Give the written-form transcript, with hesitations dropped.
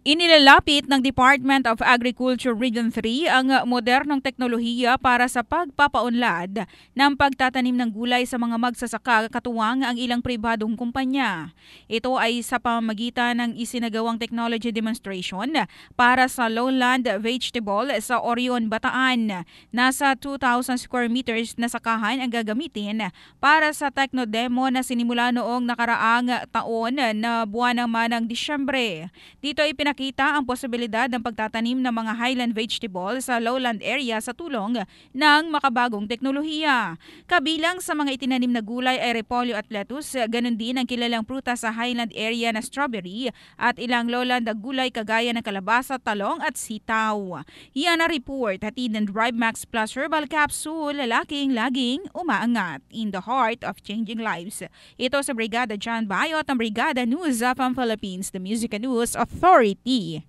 Inilalapit ng Department of Agriculture Region 3 ang modernong teknolohiya para sa pagpapaunlad ng pagtatanim ng gulay sa mga magsasaka katuwang ang ilang pribadong kumpanya. Ito ay sa pamamagitan ng isinagawang technology demonstration para sa lowland vegetable sa Orion, Bataan. Nasa 2,000 square meters na sakahan ang gagamitin para sa techno-demo na sinimula noong nakaraang taon na buwan naman ng Disyembre. Dito ay pinakita ang posibilidad ng pagtatanim ng mga highland vegetable sa lowland area sa tulong ng makabagong teknolohiya. Kabilang sa mga itinanim na gulay ay repolyo at lettuce, ganun din ang kilalang prutas sa highland area na strawberry at ilang lowland na gulay kagaya ng kalabasa, talong at sitaw. Yan ang report, hatid ng Drive Max Plus Herbal Capsule, lalaking laging umaangat in the heart of changing lives. Ito sa Brigada John Bayot, ang Brigada News of Philippines, the Music and News Authority.